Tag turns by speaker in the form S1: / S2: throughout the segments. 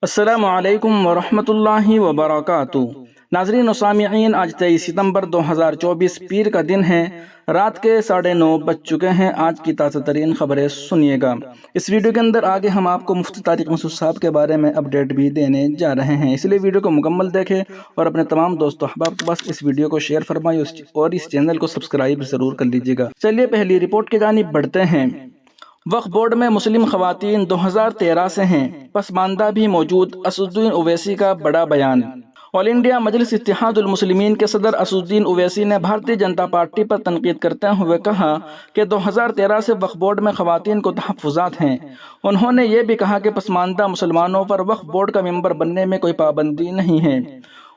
S1: السلام علیکم ورحمۃ اللہ وبرکاتہ۔ ناظرین و سامعین، آج 23 ستمبر 2024 پیر کا دن ہے۔ رات کے 9:30 بج چکے ہیں۔ آج کی تازہ ترین خبریں سنیے گا۔ اس ویڈیو کے اندر آگے ہم آپ کو مفتی طارق مسعود صاحب کے بارے میں اپڈیٹ بھی دینے جا رہے ہیں، اس لیے ویڈیو کو مکمل دیکھیں اور اپنے تمام دوست و احباب کے پاس اس ویڈیو کو شیئر فرمائیں اور اس چینل کو سبسکرائب ضرور کر لیجیے گا۔ چلیے پہلی رپورٹ کی جانب بڑھتے ہیں۔ وقف بورڈ میں مسلم خواتین 2013 سے ہیں، پسماندہ بھی موجود۔ اسدالدین اویسی کا بڑا بیان۔ آل انڈیا مجلس اتحاد المسلمین کے صدر اسدالدین اویسی نے بھارتیہ جنتا پارٹی پر تنقید کرتے ہوئے کہا کہ 2013 سے وقف بورڈ میں خواتین کو تحفظات ہیں۔ انہوں نے یہ بھی کہا کہ پسماندہ مسلمانوں پر وقف بورڈ کا ممبر بننے میں کوئی پابندی نہیں ہے۔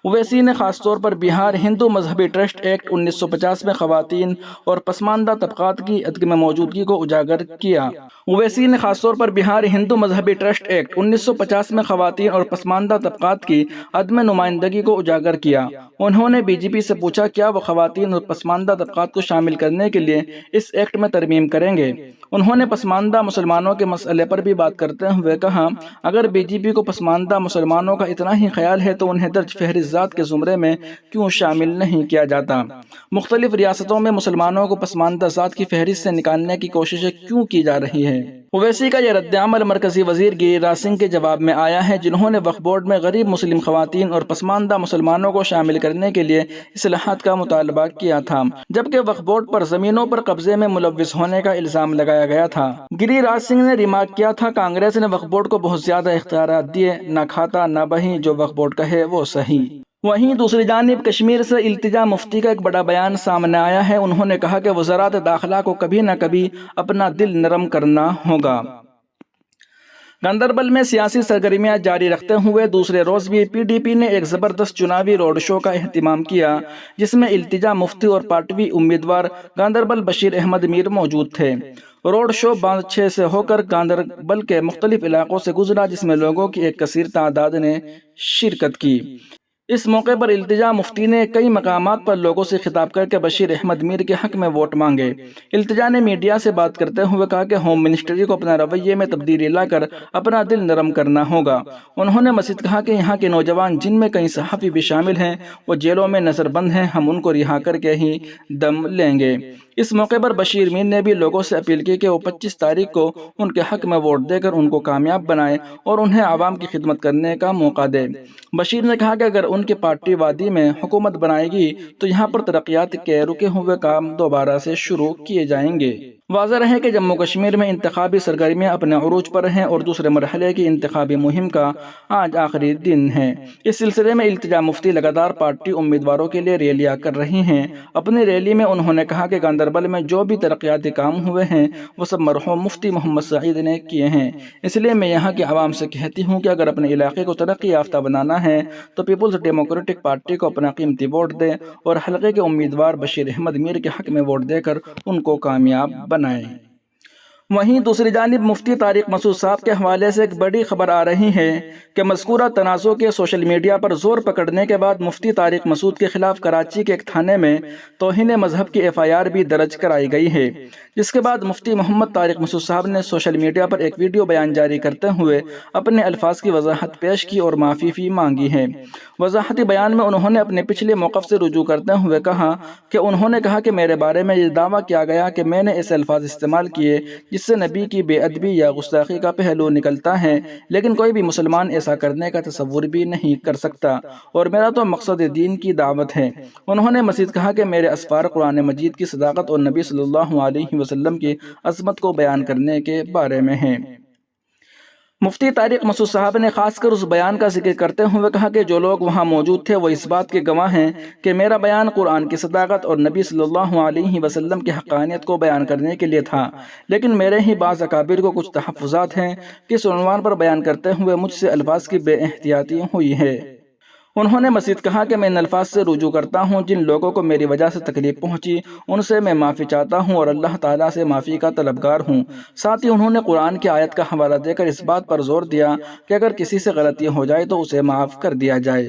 S1: اویسی نے خاص طور پر بہار ہندو مذہبی ٹرسٹ ایکٹ 1950 میں خواتین اور پسماندہ طبقات کی عدم موجودگی کو اجاگر کیا۔ اویسی نے خاص طور پر بہار ہندو مذہبی ٹرسٹ ایکٹ 1950 میں خواتین اور پسماندہ طبقات کی عدم نمائندگی کو اجاگر کیا۔ انہوں نے بی جے پی سے پوچھا کیا وہ خواتین اور پسماندہ طبقات کو شامل کرنے کے لیے اس ایکٹ میں ترمیم کریں گے۔ انہوں نے پسماندہ مسلمانوں کے مسئلے پر بھی بات کرتے ہوئے کہا اگر بی جے پی کو پسماندہ مسلمانوں کا اتنا ہی خیال ہے تو انہیں درج فہرست ذات کے زمرے میں کیوں شامل نہیں کیا جاتا؟ مختلف ریاستوں میں مسلمانوں کو پسماندہ ذات کی فہرست سے نکالنے کی کوششیں کیوں کی جا رہی ہے؟ اویسی کا یہ رد عمل مرکزی وزیر گری راج سنگھ کے جواب میں آیا ہے، جنہوں نے وقف بورڈ میں غریب مسلم خواتین اور پسماندہ مسلمانوں کو شامل کرنے کے لیے اصلاحات کا مطالبہ کیا تھا، جبکہ وقف بورڈ پر زمینوں پر قبضے میں ملوث ہونے کا الزام لگایا گیا تھا۔ گری راج سنگھ نے ریمارک کیا تھا کانگریس نے وقف بورڈ کو بہت زیادہ اختیارات دیے، نہ کھاتا نہ بہی، جو وقف بورڈ کہے وہ صحیح۔ وہیں دوسری جانب کشمیر سے التجا مفتی کا ایک بڑا بیان سامنے آیا ہے۔ انہوں نے کہا کہ وزارت داخلہ کو کبھی نہ کبھی اپنا دل نرم کرنا ہوگا۔ گاندربل میں سیاسی سرگرمیاں جاری رکھتے ہوئے دوسرے روز بھی پی ڈی پی نے ایک زبردست چناوی روڈ شو کا اہتمام کیا، جس میں التجا مفتی اور پارٹی امیدوار گاندربل بشیر احمد میر موجود تھے۔ روڈ شو باندھ 6 سے ہو کر گاندربل کے مختلف علاقوں سے گزرا، جس میں لوگوں کی ایک کثیر تعداد نے شرکت کی۔ اس موقع پر التجا مفتی نے کئی مقامات پر لوگوں سے خطاب کر کے بشیر احمد میر کے حق میں ووٹ مانگے۔ التجا نے میڈیا سے بات کرتے ہوئے کہا کہ ہوم منسٹری کو اپنا رویے میں تبدیلی لا کر اپنا دل نرم کرنا ہوگا۔ انہوں نے مزید کہا کہ یہاں کے نوجوان، جن میں کئی صحافی بھی شامل ہیں، وہ جیلوں میں نظر بند ہیں، ہم ان کو رہا کر کے ہی دم لیں گے۔ اس موقع پر بشیر میر نے بھی لوگوں سے اپیل کی کہ وہ 25 تاریخ کو ان کے حق میں ووٹ دے کر ان کو کامیاب بنائیں اور انہیں عوام کی خدمت کرنے کا موقع دے۔ بشیر نے کہا کہ اگر ان کی پارٹی وادی میں حکومت بنائے گی تو یہاں پر ترقیات کے رکے ہوئے کام دوبارہ سے شروع کیے جائیں گے۔ واضح رہے کہ جموں کشمیر میں انتخابی سرگرمیاں اپنے عروج پر ہیں اور دوسرے مرحلے کی انتخابی مہم کا آج آخری دن ہے۔ اس سلسلے میں التجا مفتی لگاتار پارٹی امیدواروں کے لیے ریلیاں کر رہی ہیں۔ اپنی ریلی میں انہوں نے کہا کہ گاندربل میں جو بھی ترقیاتی کام ہوئے ہیں وہ سب مرحوم مفتی محمد سعید نے کیے ہیں، اس لیے میں یہاں کی عوام سے کہتی ہوں کہ اگر اپنے علاقے کو ترقی یافتہ بنانا ہے تو پیپلز ڈیموکریٹک پارٹی کو اپنا قیمتی ووٹ دیں اور حلقے کے امیدوار بشیر احمد میر کے حق میں ووٹ دے کر ان کو کامیاب بنائیں۔ وہیں دوسری جانب مفتی طارق مسعود صاحب کے حوالے سے ایک بڑی خبر آ رہی ہے کہ مذکورہ تنازع کے سوشل میڈیا پر زور پکڑنے کے بعد مفتی طارق مسعود کے خلاف کراچی کے ایک تھانے میں توہین مذہب کی ایف آئی آر بھی درج کرائی گئی ہے، جس کے بعد مفتی محمد طارق مسعود صاحب نے سوشل میڈیا پر ایک ویڈیو بیان جاری کرتے ہوئے اپنے الفاظ کی وضاحت پیش کی اور معافی بھی مانگی ہے۔ وضاحتی بیان میں انہوں نے اپنے پچھلے موقف سے رجوع کرتے ہوئے کہا کہ انہوں نے کہا کہ میرے بارے میں یہ دعویٰ کیا گیا کہ میں نے ایسے الفاظ استعمال کیے جس سے نبی کی بے ادبی یا گستاخی کا پہلو نکلتا ہے، لیکن کوئی بھی مسلمان ایسا کرنے کا تصور بھی نہیں کر سکتا اور میرا تو مقصد دین کی دعوت ہے۔ انہوں نے مزید کہا کہ میرے اسفار قرآن مجید کی صداقت اور نبی صلی اللہ علیہ وسلم کی عظمت کو بیان کرنے کے بارے میں ہیں۔ مفتی طارق مسعود صاحب نے خاص کر اس بیان کا ذکر کرتے ہوئے کہا کہ جو لوگ وہاں موجود تھے وہ اس بات کے گواہ ہیں کہ میرا بیان قرآن کی صداقت اور نبی صلی اللہ علیہ وسلم کی حقانیت کو بیان کرنے کے لیے تھا، لیکن میرے ہی بعض اکابر کو کچھ تحفظات ہیں کہ اس عنوان پر بیان کرتے ہوئے مجھ سے الفاظ کی بے احتیاطی ہوئی ہے۔ انہوں نے مزید کہا کہ میں ان الفاظ سے رجوع کرتا ہوں جن لوگوں کو میری وجہ سے تکلیف پہنچی، ان سے میں معافی چاہتا ہوں اور اللہ تعالیٰ سے معافی کا طلبگار ہوں۔ ساتھ ہی انہوں نے قرآن کی آیت کا حوالہ دے کر اس بات پر زور دیا کہ اگر کسی سے غلطی ہو جائے تو اسے معاف کر دیا جائے۔